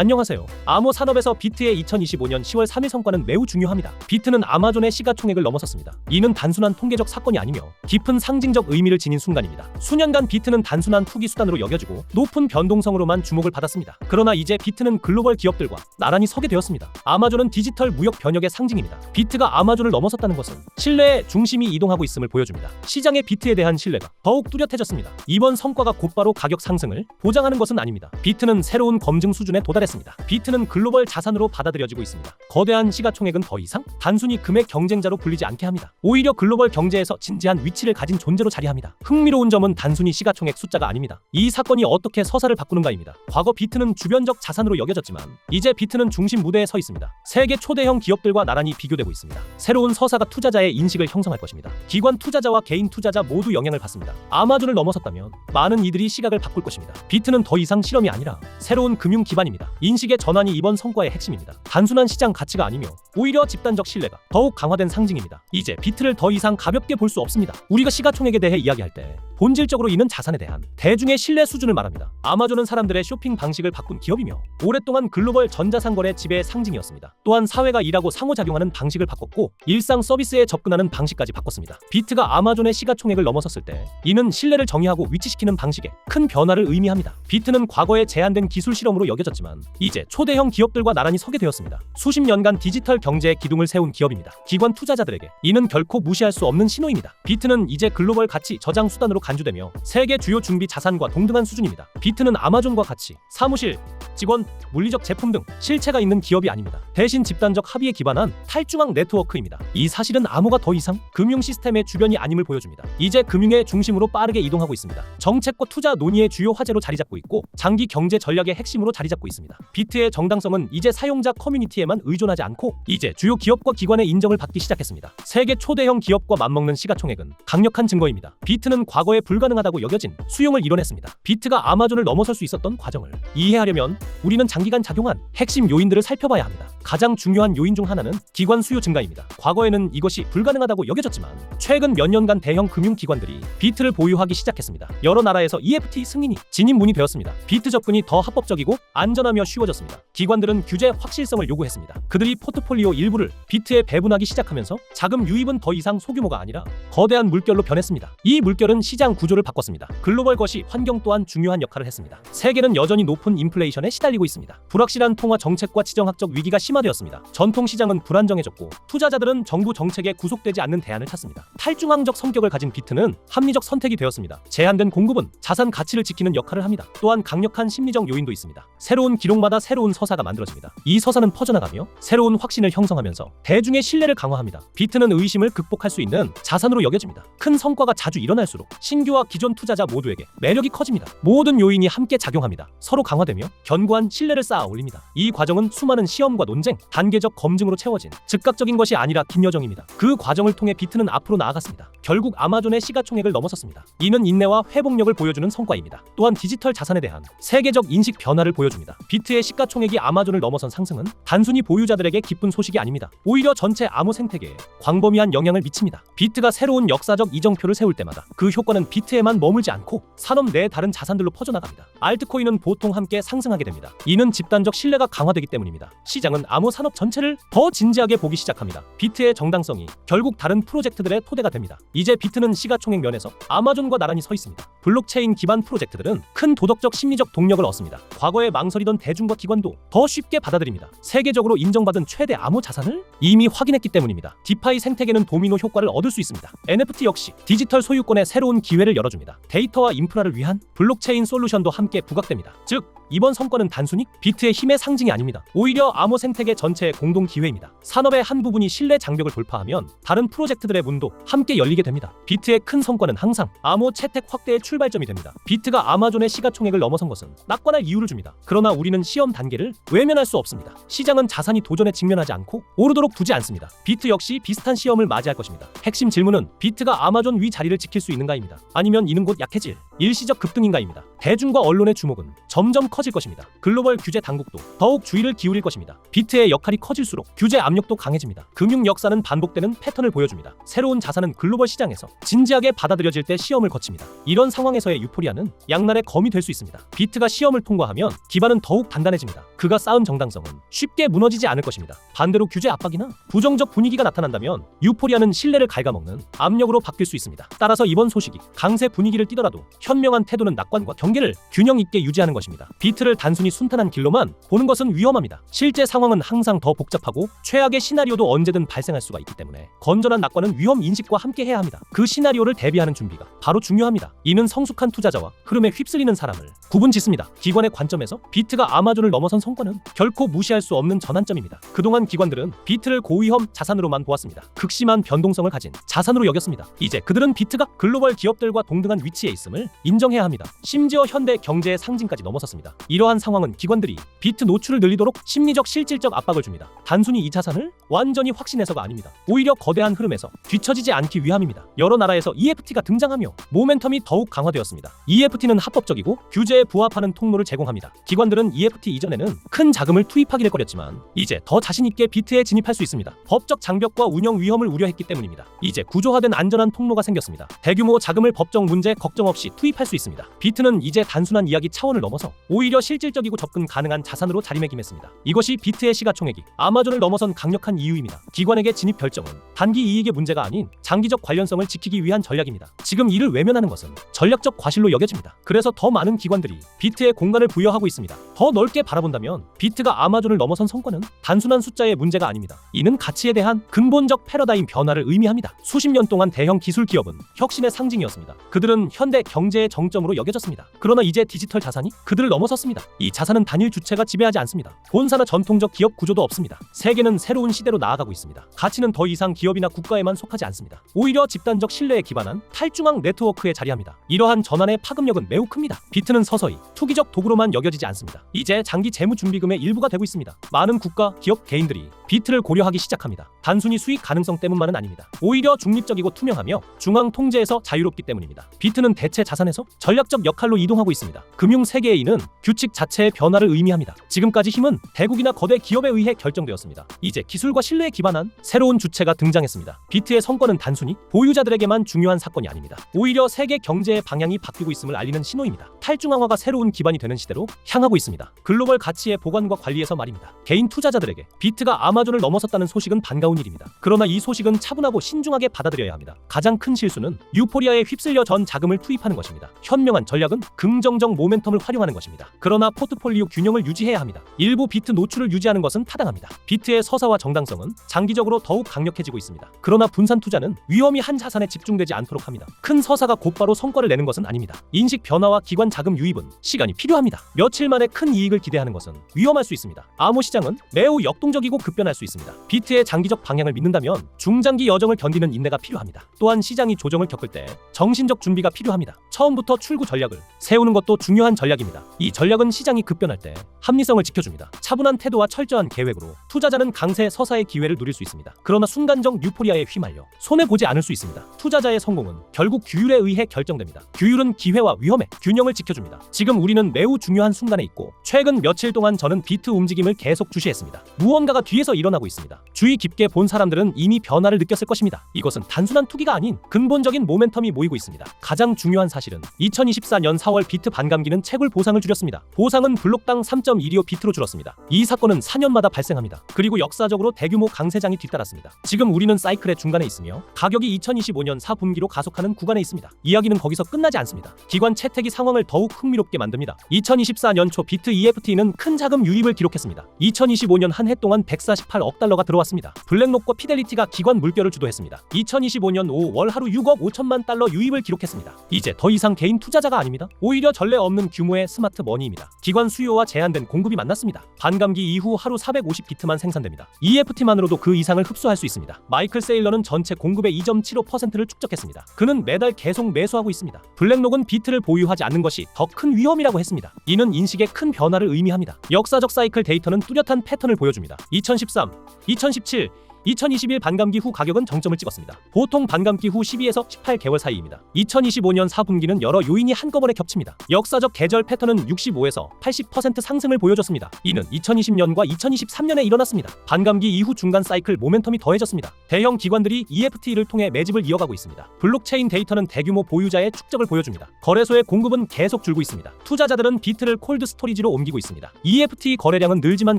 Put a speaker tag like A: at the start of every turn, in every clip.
A: 안녕하세요. 암호 산업에서 비트의 2025년 10월 3일 성과는 매우 중요합니다. 비트는 아마존의 시가총액을 넘어섰습니다. 이는 단순한 통계적 사건이 아니며 깊은 상징적 의미를 지닌 순간입니다. 수년간 비트는 단순한 투기 수단으로 여겨지고 높은 변동성으로만 주목을 받았습니다. 그러나 이제 비트는 글로벌 기업들과 나란히 서게 되었습니다. 아마존은 디지털 무역 변혁의 상징입니다. 비트가 아마존을 넘어섰다는 것은 신뢰의 중심이 이동하고 있음을 보여줍니다. 시장의 비트에 대한 신뢰가 더욱 뚜렷해졌습니다. 이번 성과가 곧바로 가격 상승을 보장하는 것은 아닙니다. 비트는 새로운 검증 수준에 도달했습니다. 비트는 글로벌 자산으로 받아들여지고 있습니다. 거대한 시가총액은 더 이상 단순히 금액 경쟁자로 불리지 않게 합니다. 오히려 글로벌 경제에서 진지한 위치를 가진 존재로 자리합니다. 흥미로운 점은 단순히 시가총액 숫자가 아닙니다. 이 사건이 어떻게 서사를 바꾸는가입니다. 과거 비트는 주변적 자산으로 여겨졌지만 이제 비트는 중심 무대에 서 있습니다. 세계 초대형 기업들과 나란히 비교되고 있습니다. 새로운 서사가 투자자의 인식을 형성할 것입니다. 기관 투자자와 개인 투자자 모두 영향을 받습니다. 아마존을 넘어섰다면 많은 이들이 시각을 바꿀 것입니다. 비트는 더 이상 실험이 아니라 새로운 금융 기반입니다. 인식의 전환이 이번 성과의 핵심입니다. 단순한 시장 가치가 아니며 오히려 집단적 신뢰가 더욱 강화된 상징입니다. 이제 비트를 더 이상 가볍게 볼 수 없습니다. 우리가 시가총액에 대해 이야기할 때 본질적으로 이는 자산에 대한 대중의 신뢰 수준을 말합니다. 아마존은 사람들의 쇼핑 방식을 바꾼 기업이며 오랫동안 글로벌 전자상거래 지배의 상징이었습니다. 또한 사회가 일하고 상호작용하는 방식을 바꿨고 일상 서비스에 접근하는 방식까지 바꿨습니다. 비트가 아마존의 시가총액을 넘어섰을 때 이는 신뢰를 정의하고 위치시키는 방식에 큰 변화를 의미합니다. 비트는 과거에 제한된 기술 실험으로 여겨졌지만 이제 초대형 기업들과 나란히 서게 되었습니다. 수십 년간 디지털 경제의 기둥을 세운 기업입니다. 기관 투자자들에게 이는 결코 무시할 수 없는 신호입니다. 비트는 이제 글로벌 가치 저장 수단으로 간주되며 세계 주요 중비 자산과 동등한 수준입니다. 비트는 아마존과 같이 사무실, 직원, 물리적 제품 등 실체가 있는 기업이 아닙니다. 대신 집단적 합의에 기반한 탈중앙 네트워크입니다. 이 사실은 암호가 더 이상 금융 시스템의 주변이 아님을 보여줍니다. 이제 금융의 중심으로 빠르게 이동하고 있습니다. 정책과 투자 논의의 주요 화제로 자리 잡고 있고 장기 경제 전략의 핵심으로 자리 잡고 있습니다. 비트의 정당성은 이제 사용자 커뮤니티에만 의존하지 않고 이제 주요 기업과 기관의 인정을 받기 시작했습니다. 세계 초대형 기업과 맞먹는 시가총액은 강력한 증거입니다. 비트는 과거에 불가능하다고 여겨진 수용을 이뤄냈습니다. 비트가 아마존을 넘어설 수 있었던 과정을 이해하려면 우리는 장기간 작용한 핵심 요인들을 살펴봐야 합니다. 가장 중요한 요인 중 하나는 기관 수요 증가입니다. 과거에는 이것이 불가능하다고 여겨졌지만 최근 몇 년간 대형 금융기관들이 비트를 보유하기 시작했습니다. 여러 나라에서 EFT 승인이 진입문이 되었습니다. 비트 접근이 더 합법적이고 안전하며 쉬워졌습니다. 기관들은 규제 확실성을 요구했습니다. 그들이 포트폴리오 일부를 비트에 배분하기 시작하면서 자금 유입은 더 이상 소규모가 아니라 거대한 물결로 변했습니다. 이 물결은 시장 구조를 바꿨습니다. 글로벌 것이 환경 또한 중요한 역할을 했습니다. 세계는 여전히 높은 인플레이션에 시달리고 있습니다. 불확실한 통화 정책과 지정학적 위기가 심화되었습니다. 전통 시장은 불안정해졌고 투자자들은 정부 정책에 구속되지 않는 대안을 찾습니다. 탈중앙적 성격을 가진 비트는 합리적 선택이 되었습니다. 제한된 공급은 자산 가치를 지키는 역할을 합니다. 또한 강력한 심리적 요인도 있습니다. 새로운 기록마다 새로운 서사가 만들어집니다. 이 서사는 퍼져나가며 새로운 확신을 형성하면서 대중의 신뢰를 강화합니다. 비트는 의심을 극복할 수 있는 자산으로 여겨집니다. 큰 성과가 자주 일어날수록 신규와 기존 투자자 모두에게 매력이 커집니다. 모든 요인이 함께 작용합니다. 서로 강화되며 견고한 신뢰를 쌓아 올립니다. 이 과정은 수많은 시험과 논쟁, 단계적 검증으로 채워진 즉각적인 것이 아니라 긴 여정입니다. 그 과정을 통해 비트는 앞으로 나아갔습니다. 결국 아마존의 시가총액을 넘어섰습니다. 이는 인내와 회복력을 보여주는 성과입니다. 또한 디지털 자산에 대한 세계적 인식 변화를 보여줍니다. 비트의 시가총액이 아마존을 넘어선 상승은 단순히 보유자들에게 기쁜 소식이 아닙니다. 오히려 전체 암호 생태계에 광범위한 영향을 미칩니다. 비트가 새로운 역사적 이정표를 세울 때마다 그 효과는 비트에만 머물지 않고 산업 내 다른 자산들로 퍼져나갑니다. 알트코인은 보통 함께 상승하게 됩니다. 이는 집단적 신뢰가 강화되기 때문입니다. 시장은 암호 산업 전체를 더 진지하게 보기 시작합니다. 비트의 정당성이 결국 다른 프로젝트들의 토대가 됩니다. 이제 비트는 시가총액 면에서 아마존과 나란히 서 있습니다. 블록체인 기반 프로젝트들은 큰 도덕적 심리적 동력을 얻습니다. 과거에 망설이던 대중과 기관도 더 쉽게 받아들입니다. 세계적으로 인정받은 최대 암호 자산을 이미 확인했기 때문입니다. 디파이 생태계는 도미노 효과를 얻을 수 있습니다. NFT 역시 디지털 소유권의 새로운 기회를 열어줍니다. 데이터와 인프라를 위한 블록체인 솔루션도 함께 부각됩니다. 즉 이번 성과는 단순히 비트의 힘의 상징이 아닙니다. 오히려 암호 생태계 전체의 공동 기회입니다. 산업의 한 부분이 신뢰 장벽을 돌파하면 다른 프로젝트들의 문도 함께 열리게 됩니다. 비트의 큰 성과는 항상 암호 채택 확대의 출발점이 됩니다. 비트가 아마존의 시가총액을 넘어선 것은 낙관할 이유를 줍니다. 그러나 우리는 시험 단계를 외면할 수 없습니다. 시장은 자산이 도전에 직면하지 않고 오르도록 두지 않습니다. 비트 역시 비슷한 시험을 맞이할 것입니다. 핵심 질문은 비트가 아마존 위 자리를 지킬 수 있는가입니다. 아니면 이는 곧 약해질 일시적 급등인가입니다. 대중과 언론의 주목은 점점 커 커질 것입니다. 글로벌 규제 당국도 더욱 주의를 기울일 것입니다. 비트의 역할이 커질수록 규제 압력도 강해집니다. 금융 역사는 반복되는 패턴을 보여줍니다. 새로운 자산은 글로벌 시장에서 진지하게 받아들여질 때 시험을 거칩니다. 이런 상황에서의 유포리아는 양날의 검이 될 수 있습니다. 비트가 시험을 통과하면 기반은 더욱 단단해집니다. 그가 쌓은 정당성은 쉽게 무너지지 않을 것입니다. 반대로 규제 압박이나 부정적 분위기가 나타난다면 유포리아는 신뢰를 갉아먹는 압력으로 바뀔 수 있습니다. 따라서 이번 소식이 강세 분위기를 띠더라도 현명한 태도는 낙관과 경계를 균형 있게 유지하는 것입니다. 비트를 단순히 순탄한 길로만 보는 것은 위험합니다. 실제 상황은 항상 더 복잡하고 최악의 시나리오도 언제든 발생할 수가 있기 때문에 건전한 낙관은 위험 인식과 함께 해야 합니다. 그 시나리오를 대비하는 준비가 바로 중요합니다. 이는 성숙한 투자자와 흐름에 휩쓸리는 사람을 구분짓습니다. 기관의 관점에서 비트가 아마존을 넘어선 성과는 결코 무시할 수 없는 전환점입니다. 그동안 기관들은 비트를 고위험 자산으로만 보았습니다. 극심한 변동성을 가진 자산으로 여겼습니다. 이제 그들은 비트가 글로벌 기업들과 동등한 위치에 있음을 인정해야 합니다. 심지어 현대 경제의 상징까지 넘어섰습니다. 이러한 상황은 기관들이 비트 노출을 늘리도록 심리적 실질적 압박을 줍니다. 단순히 이 자산을 완전히 확신해서가 아닙니다. 오히려 거대한 흐름에서 뒤처지지 않기 위함입니다. 여러 나라에서 EFT가 등장하며 모멘텀이 더욱 강화되었습니다. EFT는 합법적이고 규제에 부합하는 통로를 제공합니다. 기관들은 EFT 이전에는 큰 자금을 투입하기를 꺼렸지만 이제 더 자신있게 비트에 진입할 수 있습니다. 법적 장벽과 운영 위험을 우려했기 때문입니다. 이제 구조화된 안전한 통로가 생겼습니다. 대규모 자금을 법적 문제 걱정 없이 투입할 수 있습니다. 비트는 이제 단순한 이야기 차원을 넘어서 오히려 실질적이고 접근 가능한 자산으로 자리매김했습니다. 이것이 비트의 시가총액이 아마존을 넘어선 강력한 이유입니다. 기관에게 진입 결정은 단기 이익의 문제가 아닌 장기적 관련성을 지키기 위한 전략입니다. 지금 이를 외면하는 것은 전략적 과실로 여겨집니다. 그래서 더 많은 기관들이 비트에 공간을 부여하고 있습니다. 더 넓게 바라본다면 비트가 아마존을 넘어선 성과는 단순한 숫자의 문제가 아닙니다. 이는 가치에 대한 근본적 패러다임 변화를 의미합니다. 수십 년 동안 대형 기술 기업은 혁신의 상징이었습니다. 그들은 현대 경제의 정점으로 여겨졌습니다. 그러나 이제 디지털 자산이 그들을 넘어섰습니다. 이 자산은 단일 주체가 지배하지 않습니다. 본사나 전통적 기업 구조도 없습니다. 세계는 새로운 시대로 나아가고 있습니다. 가치는 더 이상 기업이나 국가에만 속하지 않습니다. 오히려 집단적 신뢰에 기반한 탈중앙 네트워크에 자리합니다. 이러한 전환의 파급력은 매우 큽니다. 비트는 서서히 투기적 도구로만 여겨지지 않습니다. 이제 장기 재무 준비금의 일부가 되고 있습니다. 많은 국가, 기업, 개인들이 비트를 고려하기 시작합니다. 단순히 수익 가능성 때문만은 아닙니다. 오히려 중립적이고 투명하며 중앙 통제에서 자유롭기 때문입니다. 비트는 대체 자산에서 전략적 역할로 이동하고 있습니다. 금융 세계의 이는 규칙 자체의 변화를 의미합니다. 지금까지 힘은 대국이나 거대 기업에 의해 결정되었습니다. 이제 기술과 신뢰에 기반한 새로운 주체가 등장했습니다. 비트의 성과는 단순히 보유자들에게만 중요한 사건이 아닙니다. 오히려 세계 경제의 방향이 바뀌고 있음을 알리는 신호입니다. 탈중앙화가 새로운 기반이 되는 시대로 향하고 있습니다. 글로벌 가치의 보관과 관리에서 말입니다. 개인 투자자들에게 비트가 아마존을 넘어섰다는 소식은 반가운 일입니다. 그러나 이 소식은 차분하고 신중하게 받아들여야 합니다. 가장 큰 실수는 유포리아에 휩쓸려 전 자금을 투입하는 것입니다. 현명한 전략은 긍정적 모멘텀을 활용하는 것입니다. 그러나 포트폴리오 균형을 유지해야 합니다. 일부 비트 노출을 유지하는 것은 타당합니다. 비트의 서사와 정당성은 장기적으로 더욱 강력해지고 있습니다. 그러나 분산 투자는 위험이 한 자산에 집중되지 않도록 합니다. 큰 서사가 곧바로 성과를 내는 것은 아닙니다. 인식 변화와 기관 자금 유입은 시간이 필요합니다. 며칠 만에 큰 이익을 기대하는 것은 위험할 수 있습니다. 암호 시장은 매우 역동적이고 급변할 수 있습니다. 비트의 장기적 방향을 믿는다면 중장기 여정을 견디는 인내가 필요합니다. 또한 시장이 조정을 겪을 때 정신적 준비가 필요합니다. 처음부터 출구 전략을 세우는 것도 중요한 전략입니다. 이 전략은 시장이 급변할 때 합리성을 지켜줍니다. 차분한 태도와 철저한 계획으로 투자자는 강세 서사의 기회를 누릴 수 있습니다. 그러나 순간적 유포리아에 휘말려 손해보지 않을 수 있습니다. 투자자의 성공은 결국 규율에 의해 결정됩니다. 규율은 기회와 위험의 균형을 지켜줍니다. 지금 우리는 매우 중요한 순간에 있고 최근 며칠 동안 저는 비트 움직임을 계속 주시했습니다. 무언가가 뒤에서 일어나고 있습니다. 주의 깊게 본 사람들은 이미 변화를 느꼈을 것입니다. 이것은 단순한 투기가 아닌 근본적인 모멘텀이 모이고 있습니다. 가장 중요한 사실은 2024년 4월 비트 반감기는 채굴 보상을 줄였습니다. 보상은 블록당 3.125 비트로 줄었습니다. 이 사건은 4년마다 발생합니다. 그리고 역사적으로 대규모 강세장이 뒤따랐습니다. 지금 우리는 사이클의 중간에 있으며 가격이 2025년 4분기로 가속하는 구간에 있습니다. 이야기는 거기서 끝나지 않습니다. 기관 채택이 상황을 더욱 흥미롭게 만듭니다. 2024년 초 비트 EFT는 큰 자금 유입을 기록했습니다. 2025년 한 해 동안 148억 달러가 들어왔습니다. 블랙록과 피델리티가 기관 물결을 주도했습니다. 2025년 5월 하루 6억 5천만 달러 유입을 기록했습니다. 이제 더 이상 개인 투자자가 아닙니다. 오히려 전례 없는 규모의 스마트 머니입니다. 기관 수요와 제한된 공급이 만났습니다. 반감기 이후 하루 450 비트만 생산됩니다. EFT만으로도 그 이상을 흡수할 수 있습니다. 마이클 세일러는 전체 공급의 2.75%를 축적했습니다. 그는 매달 계속 매수하고 있습니다. 블랙록은 비트를 보유하지 않는 것이 더 큰 위험이라고 했습니다. 이는 인식의 큰 변화를 의미합니다. 역사적 사이클 데이터는 뚜렷한 패턴을 보여줍니다. 2013, 2017, 2021 반감기 후 가격은 정점을 찍었습니다. 보통 반감기 후 12에서 18개월 사이입니다. 2025년 4분기는 여러 요인이 한꺼번에 겹칩니다. 역사적 계절 패턴은 65에서 80% 상승을 보여줬습니다. 이는 2020년과 2023년에 일어났습니다. 반감기 이후 중간 사이클 모멘텀이 더해졌습니다. 대형 기관들이 EFT를 통해 매집을 이어가고 있습니다. 블록체인 데이터는 대규모 보유자의 축적을 보여줍니다. 거래소의 공급은 계속 줄고 있습니다. 투자자들은 비트를 콜드 스토리지로 옮기고 있습니다. EFT 거래량은 늘지만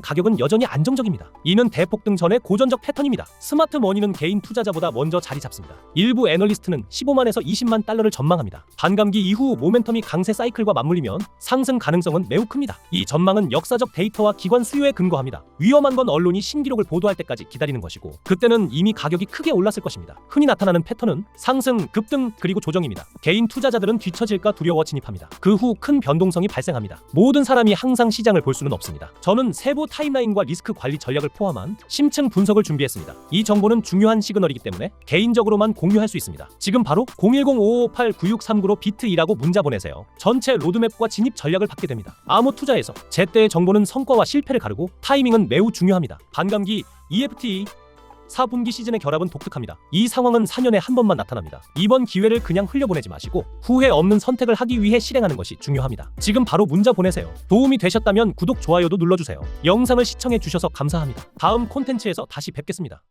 A: 가격은 여전히 안정적입니다. 이는 대폭등 전의 고전적 패턴입니다. 스마트 머니는 개인 투자자보다 먼저 자리 잡습니다. 일부 애널리스트는 15만에서 20만 달러를 전망합니다. 반감기 이후 모멘텀이 강세 사이클과 맞물리면 상승 가능성은 매우 큽니다. 이 전망은 역사적 데이터와 기관 수요에 근거합니다. 위험한 건 언론이 신기록을 보도할 때까지 기다리는 것이고, 그때는 이미 가격이 크게 올랐을 것입니다. 흔히 나타나는 패턴은 상승, 급등, 그리고 조정입니다. 개인 투자자들은 뒤처질까 두려워 진입합니다. 그 후 큰 변동성이 발생합니다. 모든 사람이 항상 시장을 볼 수는 없습니다. 저는 세부 타임라인과 리스크 관리 전략을 포함한 심층 분석을 준비했습니다. 이 정보는 중요한 시그널이기 때문에 개인적으로만 공유할 수 있습니다. 지금 바로 010-5558-9639로 비트2라고 문자 보내세요. 전체 로드맵과 진입 전략을 받게 됩니다. 아무 투자에서 제때의 정보는 성과와 실패를 가르고 타이밍은 매우 중요합니다. 반감기 EFT 4분기 시즌의 결합은 독특합니다. 이 상황은 4년에 한 번만 나타납니다. 이번 기회를 그냥 흘려보내지 마시고 후회 없는 선택을 하기 위해 실행하는 것이 중요합니다. 지금 바로 문자 보내세요. 도움이 되셨다면 구독, 좋아요도 눌러주세요. 영상을 시청해 주셔서 감사합니다. 다음 콘텐츠에서 다시 뵙겠습니다.